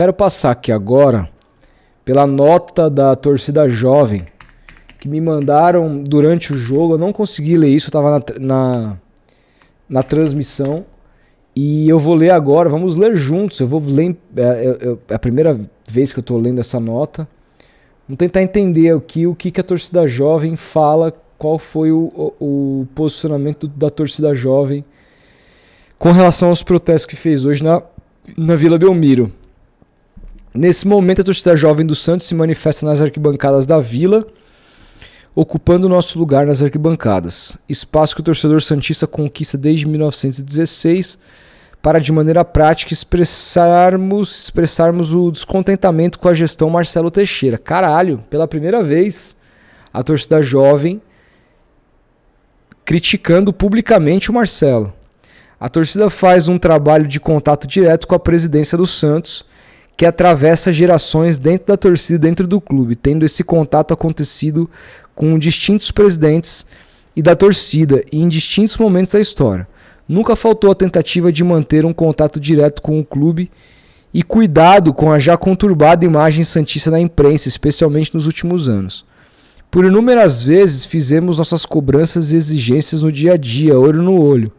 Quero passar aqui agora pela nota da torcida jovem que me mandaram durante o jogo. Eu não consegui ler isso, eu estava na transmissão e eu vou ler agora. Vamos ler juntos. Eu vou ler, é a primeira vez que eu estou lendo essa nota. Vamos tentar entender o que a torcida jovem fala, qual foi o posicionamento da torcida jovem com relação aos protestos que fez hoje na Vila Belmiro. Nesse momento, a torcida jovem do Santos se manifesta nas arquibancadas da Vila, ocupando o nosso lugar nas arquibancadas. Espaço que o torcedor santista conquista desde 1916 para, de maneira prática, expressarmos o descontentamento com a gestão Marcelo Teixeira. Caralho, pela primeira vez, a torcida jovem criticando publicamente o Marcelo. A torcida faz um trabalho de contato direto com a presidência do Santos, que atravessa gerações dentro da torcida e dentro do clube, tendo esse contato acontecido com distintos presidentes e da torcida e em distintos momentos da história. Nunca faltou a tentativa de manter um contato direto com o clube e cuidado com a já conturbada imagem santista na imprensa, especialmente nos últimos anos. Por inúmeras vezes fizemos nossas cobranças e exigências no dia a dia, olho no olho.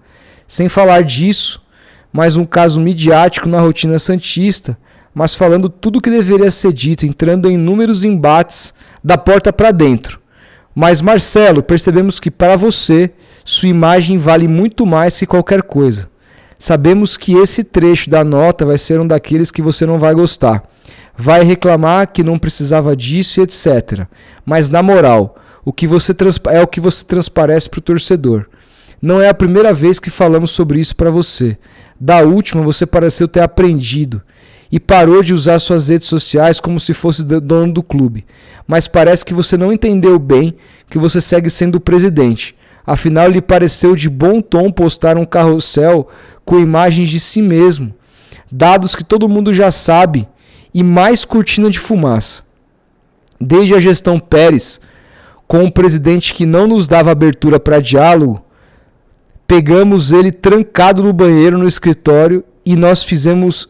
Sem falar disso, mais um caso midiático na rotina santista, mas falando tudo o que deveria ser dito, entrando em inúmeros embates da porta para dentro. Mas, Marcelo, percebemos que para você, sua imagem vale muito mais que qualquer coisa. Sabemos que esse trecho da nota vai ser um daqueles que você não vai gostar. Vai reclamar que não precisava disso e etc. Mas, na moral, o que você transparece para o torcedor. Não é a primeira vez que falamos sobre isso para você. Da última, você pareceu ter aprendido e parou de usar suas redes sociais como se fosse dono do clube. Mas parece que você não entendeu bem que você segue sendo o presidente. Afinal, lhe pareceu de bom tom postar um carrossel com imagens de si mesmo, dados que todo mundo já sabe, e mais cortina de fumaça. Desde a gestão Pérez, com um presidente que não nos dava abertura para diálogo, pegamos ele trancado no banheiro no escritório e nós fizemos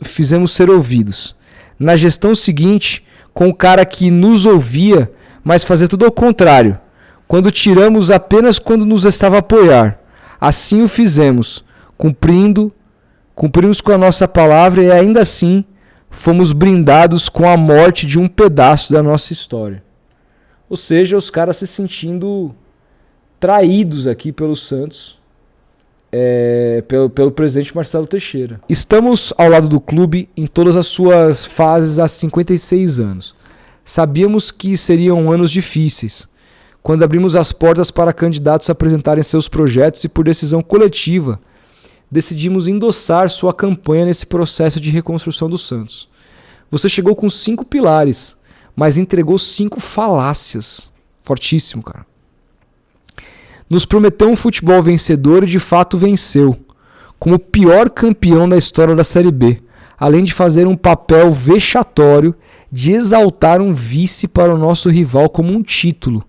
ser ouvidos. Na gestão seguinte, com o cara que nos ouvia, mas fazia tudo ao contrário. Quando tiramos apenas quando nos estava a apoiar. Assim o fizemos, cumprimos com a nossa palavra e ainda assim fomos brindados com a morte de um pedaço da nossa história. Ou seja, os caras se sentindo traídos aqui pelo Santos. Pelo presidente Marcelo Teixeira. Estamos ao lado do clube em todas as suas fases há 56 anos. Sabíamos que seriam anos difíceis, quando abrimos as portas para candidatos apresentarem seus projetos e, por decisão coletiva, decidimos endossar sua campanha nesse processo de reconstrução do Santos. Você chegou com 5 pilares, mas entregou 5 falácias. Fortíssimo, cara. Nos prometeu um futebol vencedor e de fato venceu, como o pior campeão da história da Série B, além de fazer um papel vexatório de exaltar um vice para o nosso rival como um título.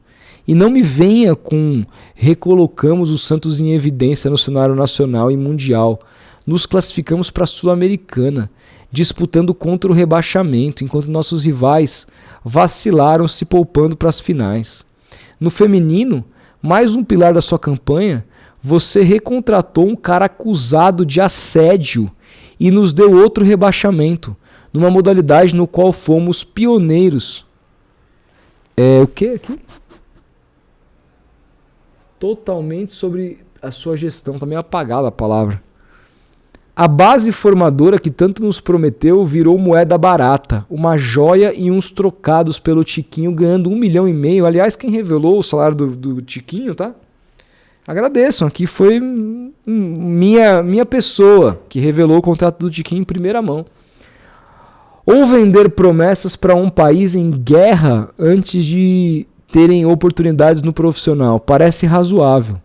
E não me venha com recolocamos o Santos em evidência no cenário nacional e mundial. Nos classificamos para a Sul-Americana, disputando contra o rebaixamento, enquanto nossos rivais vacilaram se poupando para as finais. No feminino, mais um pilar da sua campanha, você recontratou um cara acusado de assédio e nos deu outro rebaixamento, numa modalidade no qual fomos pioneiros. O que aqui? Totalmente sobre a sua gestão, tá meio apagada a palavra. A base formadora que tanto nos prometeu virou moeda barata, uma joia e uns trocados pelo Tiquinho, ganhando 1,5 milhão. Aliás, quem revelou o salário do Tiquinho, tá? Agradeçam, aqui foi minha pessoa que revelou o contrato do Tiquinho em primeira mão. Ou vender promessas para um país em guerra antes de terem oportunidades no profissional, parece razoável.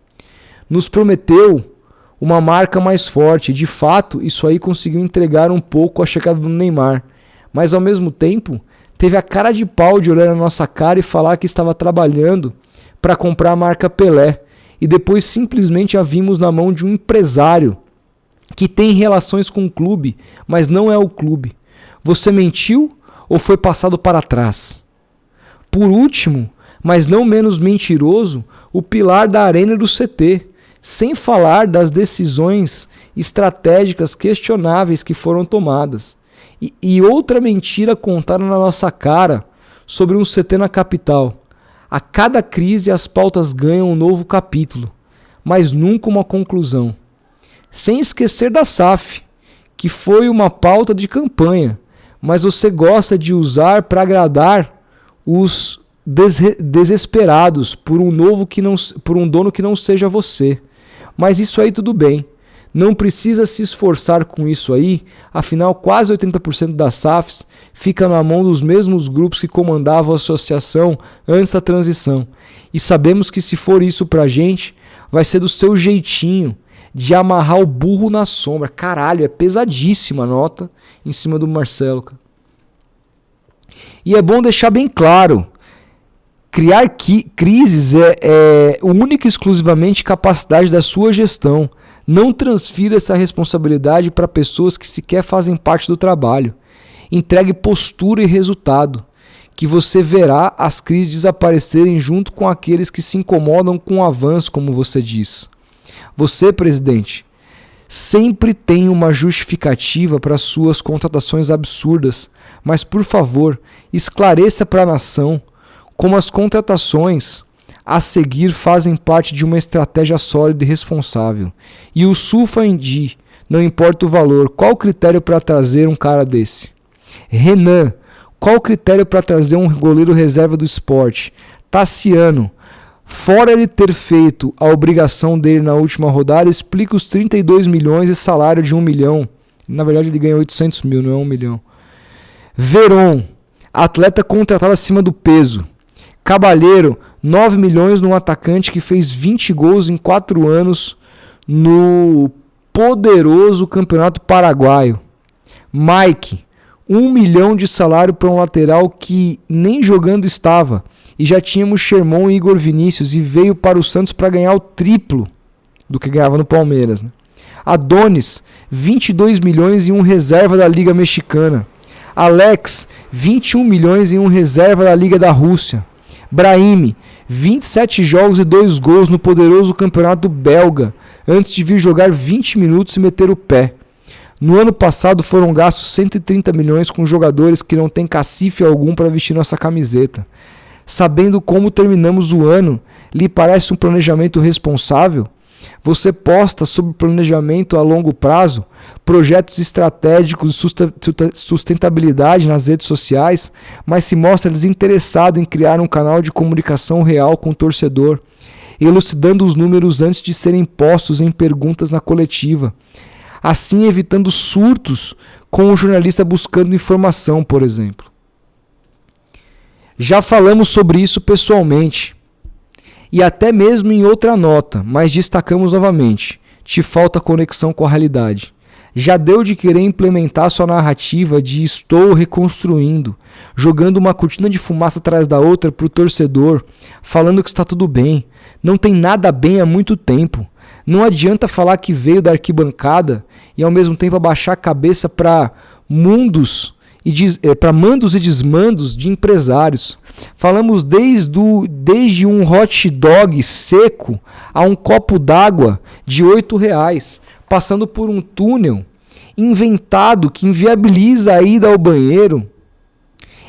Nos prometeu uma marca mais forte, e de fato isso aí conseguiu entregar um pouco a chegada do Neymar, mas ao mesmo tempo teve a cara de pau de olhar na nossa cara e falar que estava trabalhando para comprar a marca Pelé, e depois simplesmente a vimos na mão de um empresário que tem relações com o clube, mas não é o clube. Você mentiu ou foi passado para trás? Por último, mas não menos mentiroso, o pilar da arena do CT, sem falar das decisões estratégicas questionáveis que foram tomadas. E outra mentira contada na nossa cara sobre um CT na capital. A cada crise as pautas ganham um novo capítulo, mas nunca uma conclusão. Sem esquecer da SAF, que foi uma pauta de campanha, mas você gosta de usar para agradar os desesperados por um dono que não seja você. Mas isso aí tudo bem. Não precisa se esforçar com isso aí, afinal quase 80% das SAFs fica na mão dos mesmos grupos que comandavam a associação antes da transição. E sabemos que se for isso pra gente, vai ser do seu jeitinho de amarrar o burro na sombra. Caralho, é pesadíssima a nota em cima do Marcelo. E é bom deixar bem claro, criar crises é única e exclusivamente capacidade da sua gestão. Não transfira essa responsabilidade para pessoas que sequer fazem parte do trabalho. Entregue postura e resultado, que você verá as crises desaparecerem junto com aqueles que se incomodam com o avanço, como você diz. Você, presidente, sempre tem uma justificativa para suas contratações absurdas, mas, por favor, esclareça para a nação como as contratações a seguir fazem parte de uma estratégia sólida e responsável. E o Sulfandi, não importa o valor, qual o critério para trazer um cara desse? Renan, qual o critério para trazer um goleiro reserva do esporte? Tassiano, fora ele ter feito a obrigação dele na última rodada, explica os 32 milhões e salário de 1 milhão. Na verdade ele ganha 800 mil, não é 1 milhão. Veron, atleta contratado acima do peso. Cabalheiro, 9 milhões num atacante que fez 20 gols em 4 anos no poderoso Campeonato Paraguaio. Mike, 1 milhão de salário para um lateral que nem jogando estava. E já tínhamos Sherman e Igor Vinícius e veio para o Santos para ganhar o triplo do que ganhava no Palmeiras. Né? Adonis, 22 milhões e um reserva da Liga Mexicana. Alex, 21 milhões e um reserva da Liga da Rússia. Brahim, 27 jogos e 2 gols no poderoso campeonato belga, antes de vir jogar 20 minutos e meter o pé. No ano passado foram gastos 130 milhões com jogadores que não têm cacife algum para vestir nossa camiseta. Sabendo como terminamos o ano, lhe parece um planejamento responsável? Você posta sobre planejamento a longo prazo, projetos estratégicos de sustentabilidade nas redes sociais, mas se mostra desinteressado em criar um canal de comunicação real com o torcedor, elucidando os números antes de serem postos em perguntas na coletiva, assim evitando surtos com o jornalista buscando informação, por exemplo. Já falamos sobre isso pessoalmente. E até mesmo em outra nota, mas destacamos novamente, te falta conexão com a realidade. Já deu de querer implementar sua narrativa de estou reconstruindo, jogando uma cortina de fumaça atrás da outra para o torcedor, falando que está tudo bem. Não tem nada bem há muito tempo. Não adianta falar que veio da arquibancada e ao mesmo tempo abaixar a cabeça para mandos e desmandos de empresários. Falamos desde um hot dog seco a um copo d'água de R$8, passando por um túnel inventado que inviabiliza a ida ao banheiro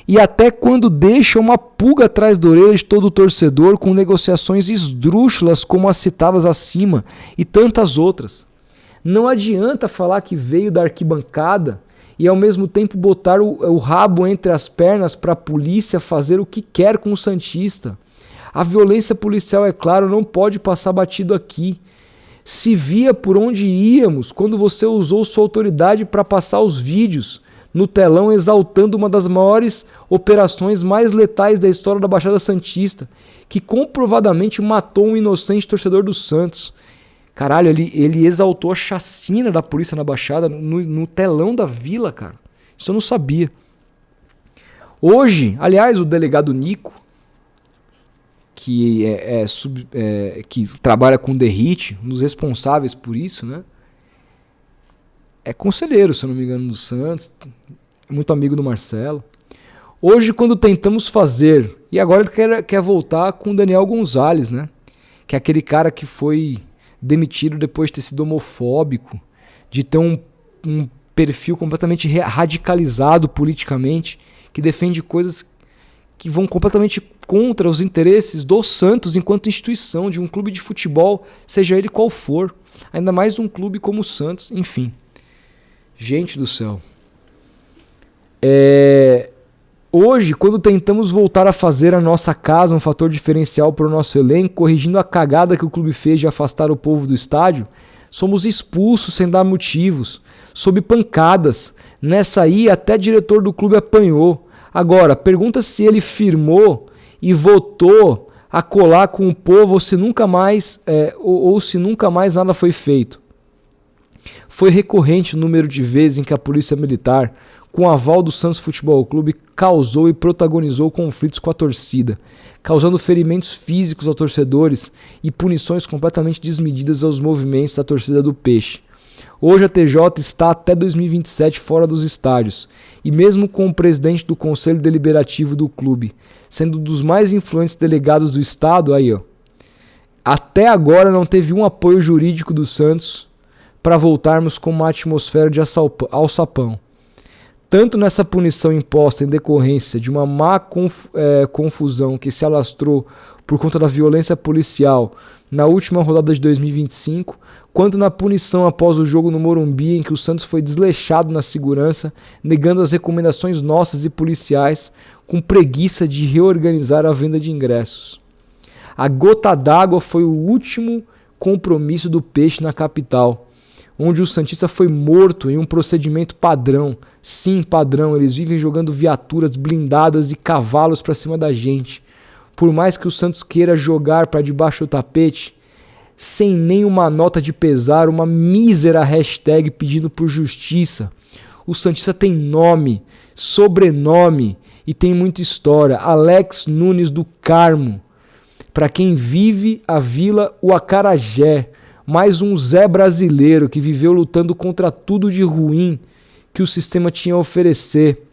e até quando deixa uma pulga atrás da orelha de todo torcedor com negociações esdrúxulas como as citadas acima e tantas outras. Não adianta falar que veio da arquibancada e ao mesmo tempo botar o rabo entre as pernas para a polícia fazer o que quer com o santista. A violência policial, é claro, não pode passar batido aqui. Se via por onde íamos quando você usou sua autoridade para passar os vídeos no telão exaltando uma das maiores operações mais letais da história da Baixada Santista, que comprovadamente matou um inocente torcedor do Santos. Caralho, ele exaltou a chacina da polícia na Baixada no telão da Vila, cara. Isso eu não sabia. Hoje, aliás, o delegado Nico, que que trabalha com Derrite, um dos responsáveis por isso, né? É conselheiro, se eu não me engano, do Santos. muito amigo do Marcelo. Hoje, quando tentamos fazer, e agora ele quer voltar com o Daniel Gonzalez, né? Que é aquele cara que foi demitido depois de ter sido homofóbico, de ter um perfil completamente radicalizado politicamente, que defende coisas que vão completamente contra os interesses do Santos enquanto instituição, de um clube de futebol, seja ele qual for. Ainda mais um clube como o Santos, enfim. Gente do céu. Hoje, quando tentamos voltar a fazer a nossa casa um fator diferencial para o nosso elenco, corrigindo a cagada que o clube fez de afastar o povo do estádio, somos expulsos sem dar motivos, sob pancadas. Nessa aí, até diretor do clube apanhou. Agora, pergunta se ele firmou e votou a colar com o povo ou se nunca mais, ou se nunca mais nada foi feito. Foi recorrente o número de vezes em que a Polícia Militar, com o aval do Santos Futebol Clube, causou e protagonizou conflitos com a torcida, causando ferimentos físicos aos torcedores e punições completamente desmedidas aos movimentos da torcida do Peixe. Hoje a TJ está até 2027 fora dos estádios, e mesmo com o presidente do Conselho Deliberativo do clube, sendo um dos mais influentes delegados do estado, até agora não teve um apoio jurídico do Santos para voltarmos com uma atmosfera de alçapão. Tanto nessa punição imposta em decorrência de uma má confusão que se alastrou por conta da violência policial na última rodada de 2025, quanto na punição após o jogo no Morumbi, em que o Santos foi desleixado na segurança, negando as recomendações nossas e policiais, com preguiça de reorganizar a venda de ingressos. A gota d'água foi o último compromisso do Peixe na capital, onde o santista foi morto em um procedimento padrão. Sim, padrão, eles vivem jogando viaturas blindadas e cavalos para cima da gente. Por mais que o Santos queira jogar para debaixo do tapete, sem nenhuma nota de pesar, uma mísera hashtag pedindo por justiça. O santista tem nome, sobrenome e tem muita história. Alex Nunes do Carmo. Para quem vive a Vila, o Acarajé. Mais um Zé brasileiro que viveu lutando contra tudo de ruim que o sistema tinha a oferecer,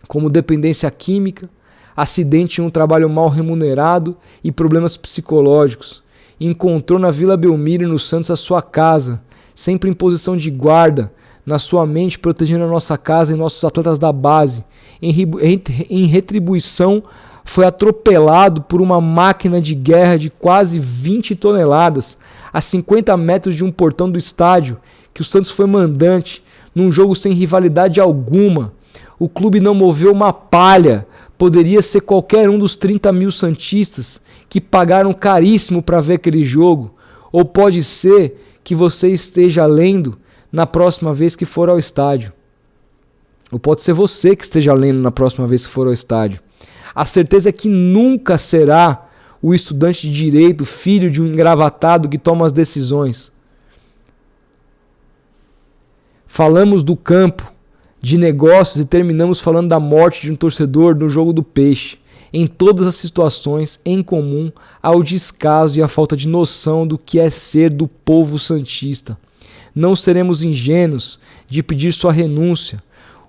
como dependência química, acidente em um trabalho mal remunerado e problemas psicológicos. Encontrou na Vila Belmiro e no Santos a sua casa, sempre em posição de guarda, na sua mente protegendo a nossa casa e nossos atletas da base. Em retribuição, foi atropelado por uma máquina de guerra de quase 20 toneladas, a 50 metros de um portão do estádio, que o Santos foi mandante, num jogo sem rivalidade alguma. O clube não moveu uma palha. Poderia ser qualquer um dos 30 mil santistas que pagaram caríssimo para ver aquele jogo. Ou pode ser que você esteja lendo na próxima vez que for ao estádio. Ou pode ser você que esteja lendo na próxima vez que for ao estádio. A certeza é que nunca será o estudante de direito, filho de um engravatado que toma as decisões. Falamos do campo, de negócios e terminamos falando da morte de um torcedor no jogo do Peixe. Em todas as situações, em comum, há o descaso e a falta de noção do que é ser do povo santista. Não seremos ingênuos de pedir sua renúncia.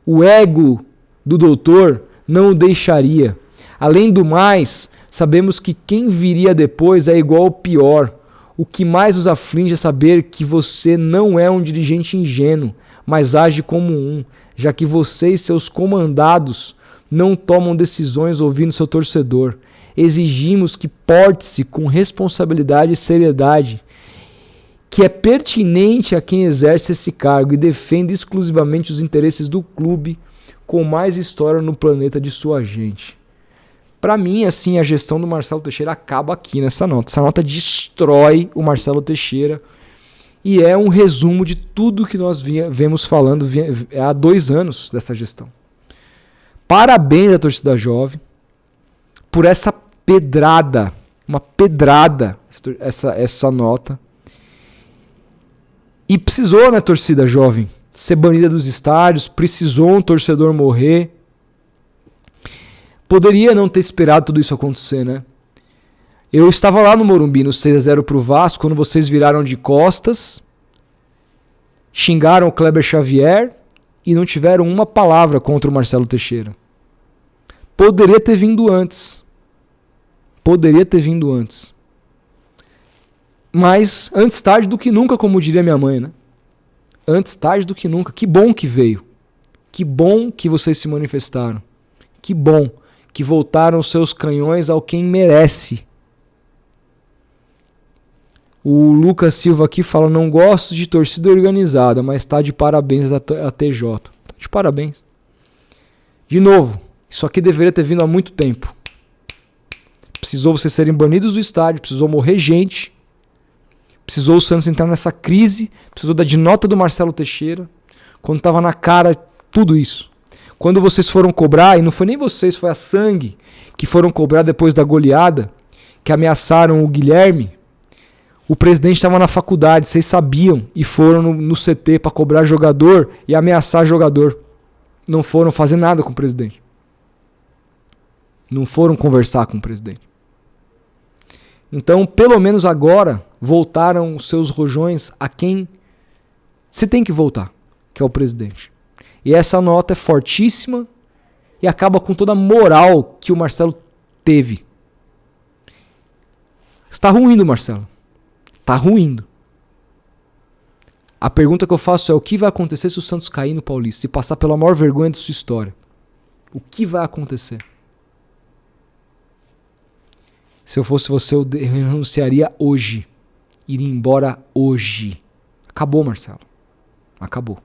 O ego do doutor não o deixaria. Além do mais, sabemos que quem viria depois é igual ou pior. O que mais nos aflige é saber que você não é um dirigente ingênuo, mas age como um, já que você e seus comandados não tomam decisões ouvindo seu torcedor. Exigimos que porte-se com responsabilidade e seriedade, que é pertinente a quem exerce esse cargo e defende exclusivamente os interesses do clube com mais história no planeta de sua gente. Para mim, assim, a gestão do Marcelo Teixeira acaba aqui nessa nota. Essa nota destrói o Marcelo Teixeira e é um resumo de tudo que nós vemos falando há 2 anos dessa gestão. Parabéns à torcida jovem por essa pedrada, uma pedrada, essa nota. E precisou, né, torcida jovem, ser banida dos estádios, precisou um torcedor morrer. Poderia não ter esperado tudo isso acontecer, né? Eu estava lá no Morumbi, no 6-0 pro Vasco, quando vocês viraram de costas, xingaram o Kleber Xavier e não tiveram uma palavra contra o Marcelo Teixeira. Poderia ter vindo antes. Poderia ter vindo antes. Mas antes tarde do que nunca, como diria minha mãe, né? Antes tarde do que nunca. Que bom que veio. Que bom que vocês se manifestaram. Que bom que voltaram os seus canhões ao quem merece. O Lucas Silva aqui fala, não gosto de torcida organizada, mas tá de parabéns a TJ. Tá de parabéns. De novo, isso aqui deveria ter vindo há muito tempo. Precisou vocês serem banidos do estádio, precisou morrer gente, precisou o Santos entrar nessa crise, precisou da nota do Marcelo Teixeira, quando tava na cara tudo isso. Quando vocês foram cobrar, e não foi nem vocês, foi a Sangue que foram cobrar depois da goleada, que ameaçaram o Guilherme, o presidente estava na faculdade, vocês sabiam, e foram no CT para cobrar jogador e ameaçar jogador. Não foram fazer nada com o presidente. Não foram conversar com o presidente. Então, pelo menos agora, voltaram os seus rojões a quem se tem que voltar, que é o presidente. E essa nota é fortíssima e acaba com toda a moral que o Marcelo teve. Está ruindo, Marcelo. Está ruindo. A pergunta que eu faço é o que vai acontecer se o Santos cair no Paulista, se passar pela maior vergonha de sua história? O que vai acontecer? Se eu fosse você, eu renunciaria hoje. Iria embora hoje. Acabou, Marcelo. Acabou.